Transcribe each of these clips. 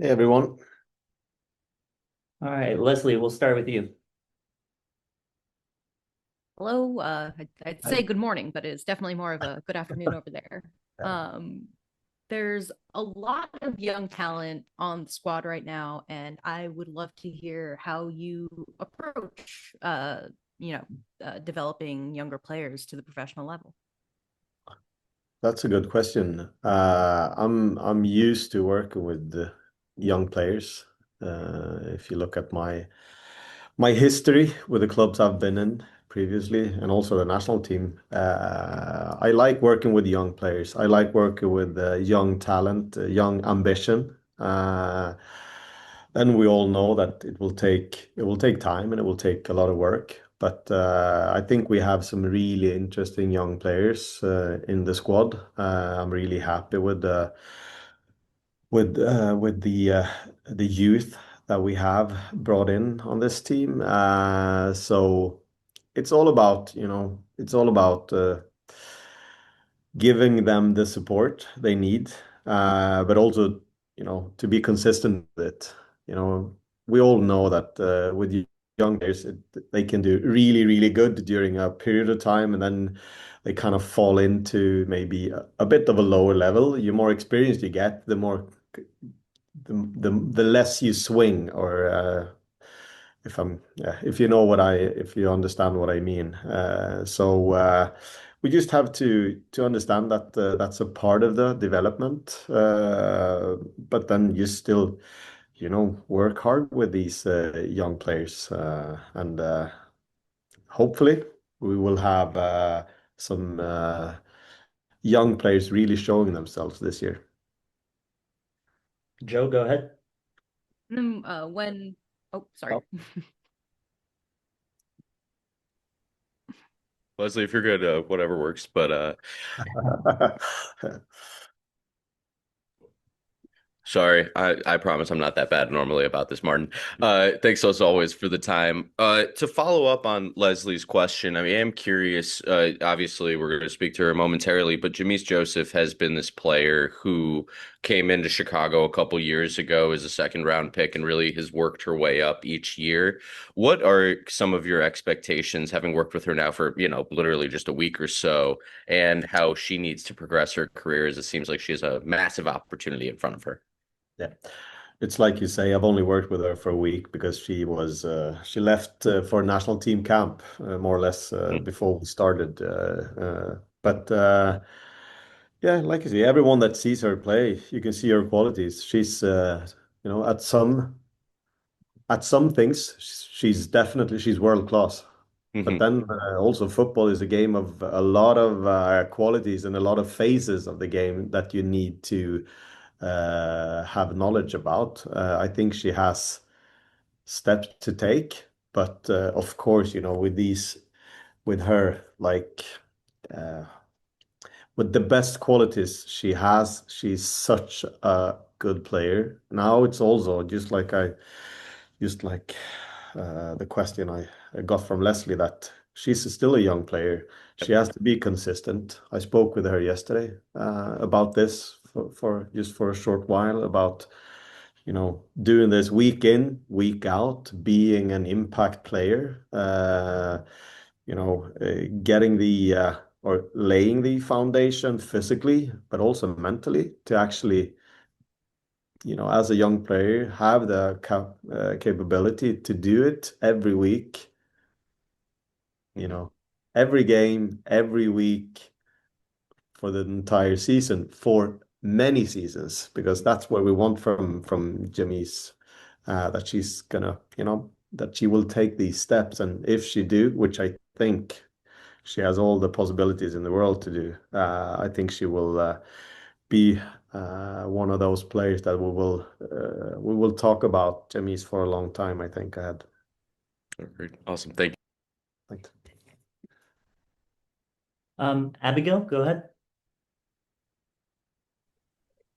Hey everyone. All right, Leslie, we'll start with you. Hello. I'd Hi. say good morning, but it's definitely more of a good afternoon over there. Yeah. Um, there's a lot of young talent on the squad right now, and I would love to hear how you approach, developing younger players to the professional level. That's a good question. I'm used to working with the young players. If you look at my history with the clubs I've been in previously and also the national team, I like working with young players. I like working with young talent, young ambition. Then we all know that it will take time and it will take a lot of work. But I think we have some really interesting young players in the squad. I'm really happy with the youth that we have brought in on this team. So it's all about giving them the support they need, but also, to be consistent with it. You know, we all know that with young players, they can do really, really good during a period of time, and then they kind of fall into maybe a bit of a lower level. The more experience you get, the less you swing, or if you understand what I mean. So we just have to understand that that's a part of the development. But then you still, work hard with these young players, and hopefully we will have some young players really showing themselves this year. Joe, go ahead. Oh, sorry. Oh. Leslie, if you're good, whatever works. But sorry, I promise I'm not that bad normally about this, Martin. Thanks as always for the time. To follow up on Leslie's question, I mean, I'm curious. Obviously, we're going to speak to her momentarily, but Jamise Joseph has been this player who came into Chicago a couple years ago as a second round pick and really has worked her way up each year. What are some of your expectations, having worked with her now for, literally just a week or so, and how she needs to progress her career as it seems like she has a massive opportunity in front of her? Yeah. It's like you say, I've only worked with her for a week because she left for national team camp more or less before we started. But yeah, like you say, everyone that sees her play, you can see her qualities. She's at some things she's world class. But Mm-hmm. then also football is a game of a lot of qualities and a lot of phases of the game that you need to have knowledge about. I think she has steps to take, but of course, with her, like uh, with the best qualities she has, she's such a good player. Now it's also just like the question I got from Leslie, that she's still a young player. She has to be consistent. I spoke with her yesterday about this for just for a short while, about doing this week in, week out, being an impact player, getting the or laying the foundation physically, but also mentally to actually, as a young player, have the capability to do it every week, you Mm-hmm. know, every game, every week for the entire season, for many seasons, because that's what we want from Jimmy's, that she's gonna, that she will take these steps, and if she do, which I think she has all the possibilities in the world to do, I think she will be one of those players that we will talk about Jimmy's for a long time, I think, ahead. Great. Awesome. Thank Thanks. Abigail, go ahead.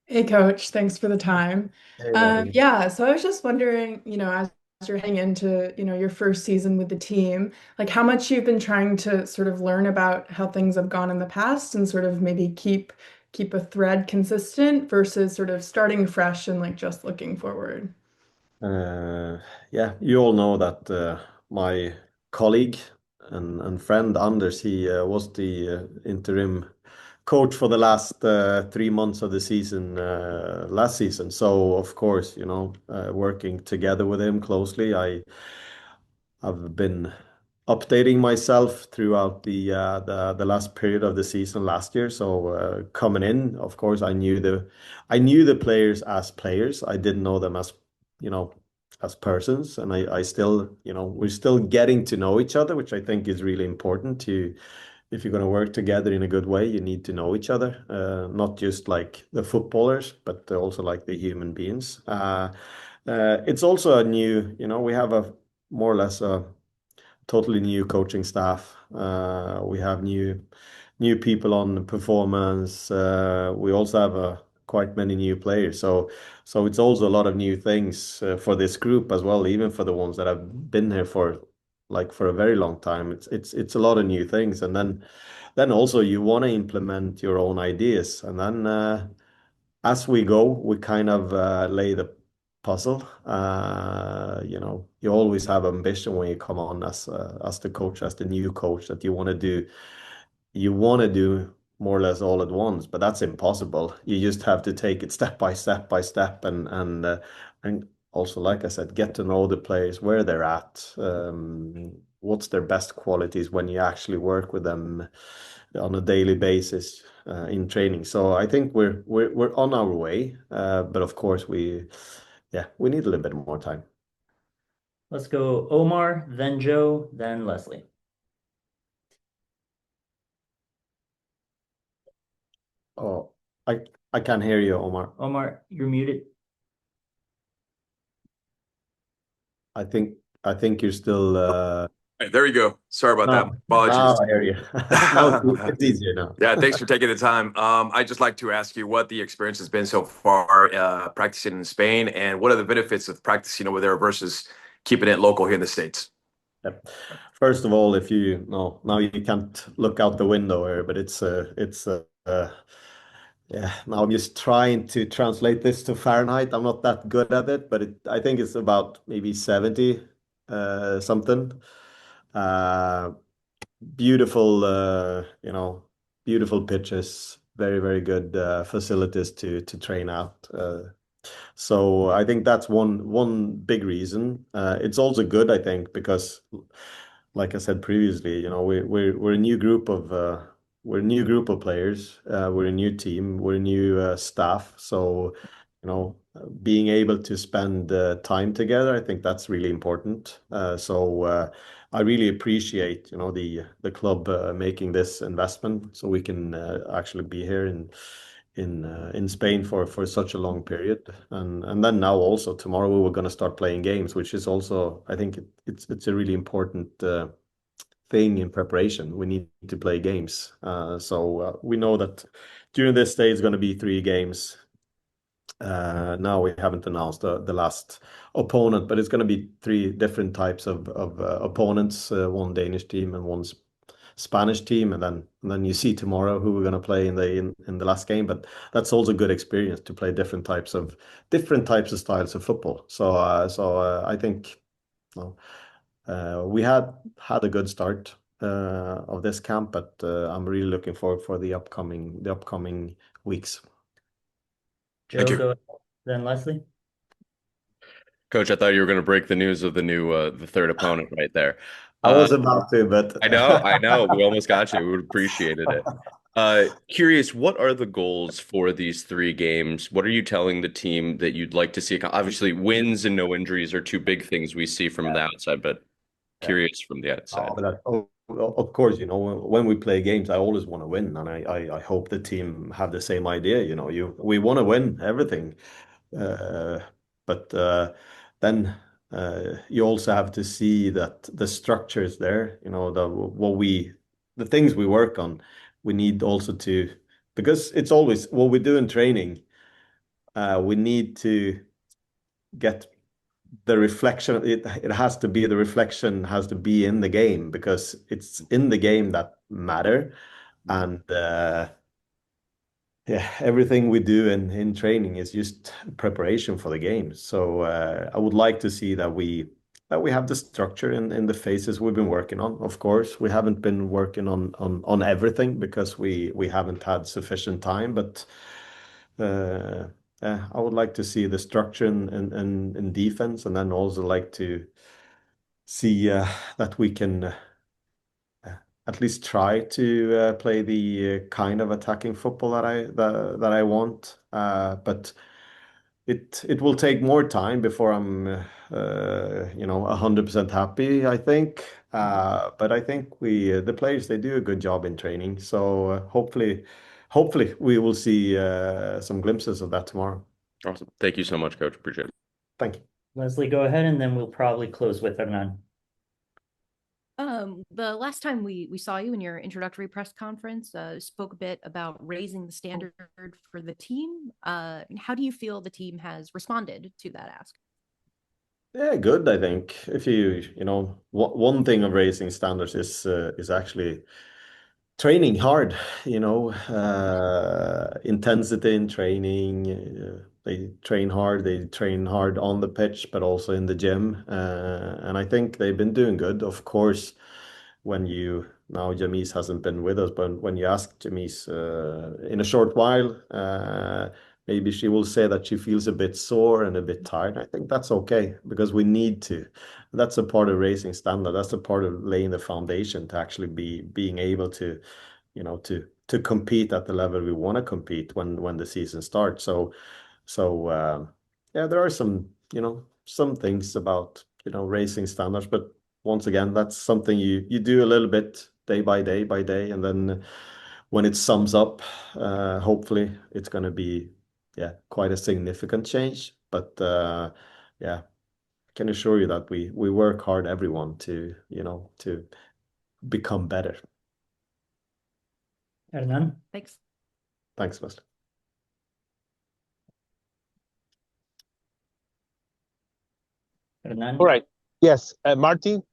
Hey, Coach, thanks for the time. Hey, Abby. Yeah, so I was just wondering, as you're heading into, your first season with the team, like how much you've been trying to sort of learn about how things have gone in the past and sort of maybe keep keep a thread consistent versus sort of starting fresh and like just looking forward? Yeah, you all know that my colleague and friend Anders, he was the interim coach for the last 3 months of the season last season. So of course, working together with him closely, I've been updating myself throughout the last period of the season last year. So coming in, of course, I knew the players as players. I didn't know them as you know as persons, and I still we're still getting to know each other, which I think is really important to if you're going to work together in a good way. You need to know each other, not just like the footballers, but also like the human beings. It's also a new, we have a more or less a totally new coaching staff. We have new people on performance. We also have quite many new players. So it's also a lot of new things for this group as well, even for the ones that have been here for a very long time. It's a lot of new things, and then also you want to implement your own ideas, and then as we go, we kind of lay the puzzle. You always have ambition when you come on as the coach, as the new coach, that you want to do more or less all at once, but that's impossible. You just have to take it step by step by step, and also, like I said, get to know the players, where they're at, what's their best qualities when you actually work with them on a daily basis in training. So I think we're on our way, but of course we need a little bit more time. Let's go Omar, then Joe, then Leslie. Oh, I can't hear you, Omar. Omar, you're muted. I think you're still. Hey, there you go. Sorry about that. Now Apologies. I hear you. No, it's easier now. Yeah, thanks for taking the time. I'd just like to ask you what the experience has been so far practicing in Spain, and what are the benefits of practicing over there versus keeping it local here in the States? Yep. First of all, if you no, now you can't look out the window here, but yeah. Now I'm just trying to translate this to Fahrenheit. I'm not that good at it, but I think it's about maybe 70 something. Uh, beautiful, beautiful pitches, very, very good facilities to train out. So I think that's one big reason. It's also good, I think, because, like I said previously, we're a new group of players. We're a new team. We're a new staff. So, being able to spend time together, I think that's really important. So I really appreciate, the club making this investment so we can actually be here in Spain for such a long period. And then now also tomorrow we were going to start playing games, which is also, I think it's a really important thing in preparation. We need to play games. So we know that during this day it's going to be 3 games. Now we haven't announced the last opponent, but it's going to be 3 different types of opponents, one Danish team and one Spanish team, and then you see tomorrow who we're going to play in the last game. But that's also a good experience to play different types of styles of football. So I think we had a good start of this camp, but I'm really looking forward for the upcoming weeks. Thank Joe, you. go, then Leslie. Coach, I thought you were going to break the news of the third opponent right there. I was about to, but I know. We almost got you. We would appreciated it. Curious, what are the goals for these 3 games? What are you telling the team that you'd like to see? Obviously, wins and no injuries are 2 big things we see from the outside, but curious from the outside. Of course, when we play games, I always want to win, and I hope the team have the same idea. We want to win everything, but then you also have to see that the structure is there. The things we work on, we need also to, because it's always what we do in training. We need to get the reflection. It has to be, the reflection has to be in the game, because it's in the game that matter. And yeah, everything we do in training is just preparation for the game. So I would like to see that we have the structure in the phases we've been working on. Of course, we haven't been working on everything because we haven't had sufficient time. But I would like to see the structure in defense, and then also like to see that we can at least try to play the kind of attacking football that I want. But it will take more time before I'm 100% happy, I think. But I think the players, they do a good job in training. So hopefully we will see some glimpses of that tomorrow. Awesome. Thank you so much, Coach. Appreciate it. Thank you. Leslie, go ahead, and then we'll probably close with Hernan. The last time we saw you in your introductory press conference, spoke a bit about raising the standard for the team. How do you feel the team has responded to that ask? Yeah, good, I think. If one thing of raising standards is actually training hard, intensity in training. They train hard on the pitch, but also in the gym. And I think they've been doing good. Of course, now Jamise hasn't been with us, but when you ask Jamise in a short while, maybe she will say that she feels a bit sore and a bit tired. I think that's okay because we need to. That's a part of raising standard. That's a part of laying the foundation to actually being able to, to compete at the level we want to compete when the season starts. So yeah, there are some things about raising standards, but once again, that's something you do a little bit day by day, and then when it sums up, hopefully it's going to be quite a significant change. But yeah, I can assure you that we work hard, everyone, to become better. Hernan? Thanks. Thanks, Wesley. Hernan? All right. Yes, Martin.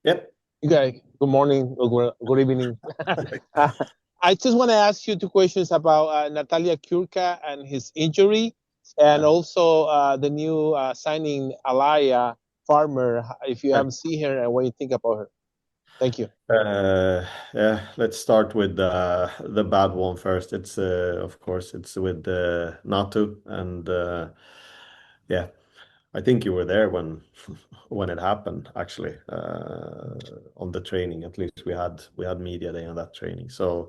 Yep. Okay. Good morning or good evening. I just want to ask you two questions about Natalia Kurka and his injury, and also the new signing Alaya Farmer. If you haven't seen her, and what you think about her. Thank you. Yeah, let's start with the bad one first. It's of course it's with Natu, and yeah, I think you were there when when it happened actually on the training. At least we had media day on that training. So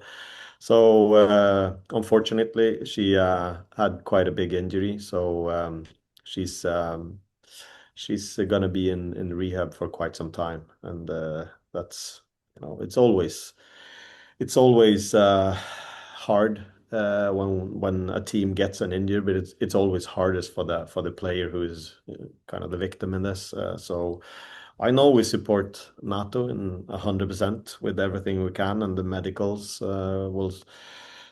unfortunately she had quite a big injury. So she's gonna be in rehab for quite some time, and that's it's always hard when a team gets an injury, but it's always hardest for the player who is kind of the victim in this. So I know we support NATO in 100% with everything we can, and the medicals will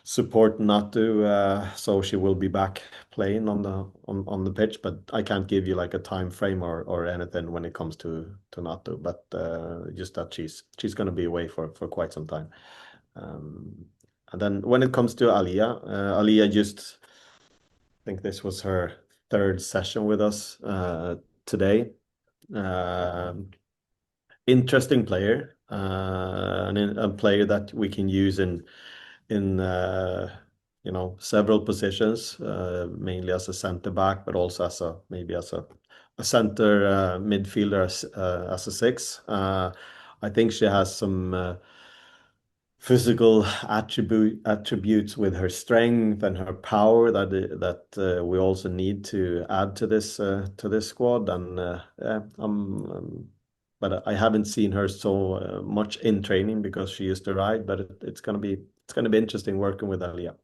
support NATO, so she will be back playing on the pitch. But I can't give you like a time frame or anything when it comes to NATO. But just that she's going to be away for quite some time. And then when it comes to Aliyah just, I think this was her third session with us today. Interesting player, and a player that we can use in several positions, mainly as a center back, but also as maybe as a center midfielder as a six. I think she has some physical attributes with her strength and her power that we also need to add to this squad. And but I haven't seen her so much in training because she used to ride. But it's gonna be interesting working with Aliyah.